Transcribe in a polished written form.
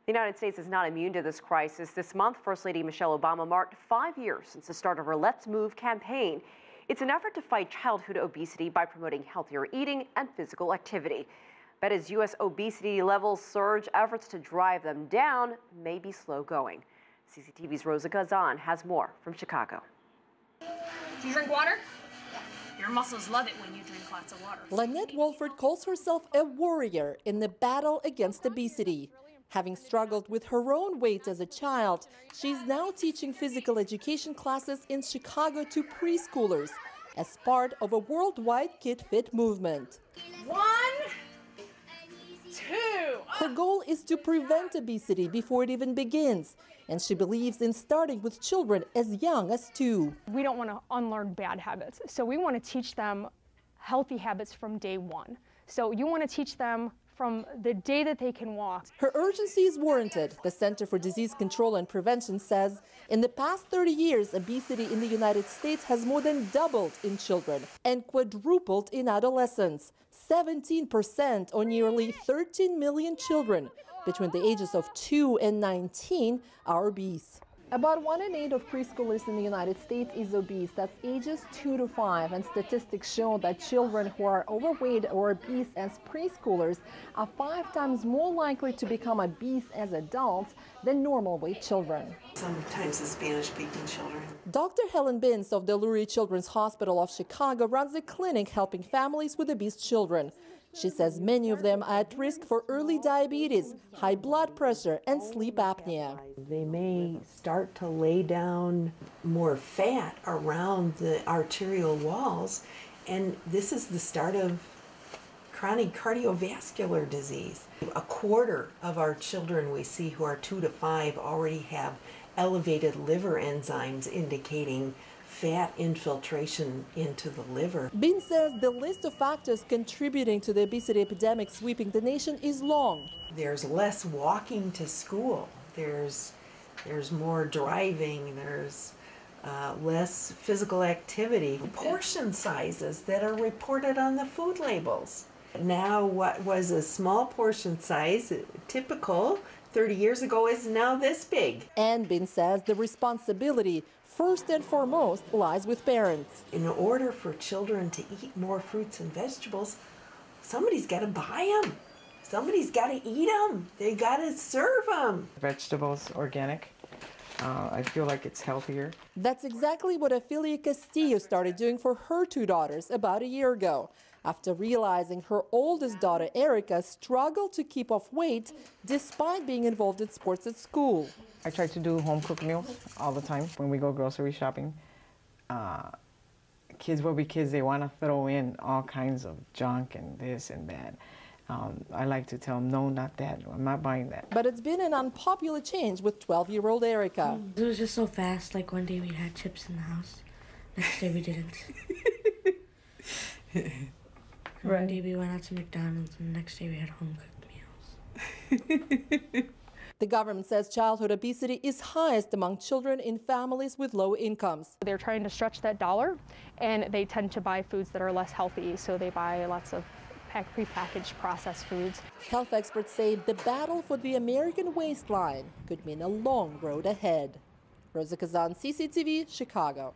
The United States is not immune to this crisis. This month, First Lady Michelle Obama marked 5 years since the start of her Let's Move campaign. It's an effort to fight childhood obesity by promoting healthier eating and physical activity. But as U.S. obesity levels surge, efforts to drive them down may be slow going. CCTV's Rosa Kazan has more from Chicago. Do you drink water? Your muscles love it when you drink lots of water. Lynette Wolford calls herself a warrior in the battle against obesity. Having struggled with her own weight as a child, she's now teaching physical education classes in Chicago to preschoolers as part of a worldwide Kid Fit movement. 1, 2. Her goal is to prevent obesity before it even begins, and she believes in starting with children as young as 2. We don't want to unlearn bad habits, so we want to teach them healthy habits from day one. So you want to teach them from the day that they can walk. Her urgency is warranted. The Center for Disease Control and Prevention says in the past 30 years, obesity in the United States has more than doubled in children and quadrupled in adolescents. 17%, or nearly 13 million children between the ages of 2 and 19 are obese. About 1 in 8 of preschoolers in the United States is obese. That's ages 2 to 5. And statistics show that children who are overweight or obese as preschoolers are 5 times more likely to become obese as adults than normal weight children. Sometimes the Spanish-speaking children. Dr. Helen Binns of the Lurie Children's Hospital of Chicago runs a clinic helping families with obese children. She says many of them are at risk for early diabetes, high blood pressure, and sleep apnea. They may start to lay down more fat around the arterial walls, and this is the start of chronic cardiovascular disease. A quarter of our children we see who are 2 to 5 already have elevated liver enzymes indicating fat infiltration into the liver. Bin says the list of factors contributing to the obesity epidemic sweeping the nation is long. There's less walking to school. There's more driving. There's less physical activity. Portion sizes that are reported on the food labels. Now what was a small portion size, typical 30 years ago, is now this big. And Bin says the responsibility first and foremost lies with parents. In order for children to eat more fruits and vegetables, somebody's got to buy them. Somebody's got to eat them. They got to serve them. Vegetables, organic. I feel like it's healthier. That's exactly what Ophelia Castillo started doing for her 2 daughters about a year ago. After realizing her oldest daughter, Erica, struggled to keep off weight despite being involved in sports at school. I try to do home-cooked meals all the time when we go grocery shopping. Kids will be kids. They want to throw in all kinds of junk and this and that. I like to tell them, no, not that. I'm not buying that. But it's been an unpopular change with 12-year-old Erica. It was just so fast. Like one day we had chips in the house. Next day we didn't. Right. One day we went out to McDonald's and the next day we had home-cooked meals. The government says childhood obesity is highest among children in families with low incomes. They're trying to stretch that dollar, and they tend to buy foods that are less healthy, so they buy lots of prepackaged processed foods. Health experts say the battle for the American waistline could mean a long road ahead. Rosa Kazan, CCTV, Chicago.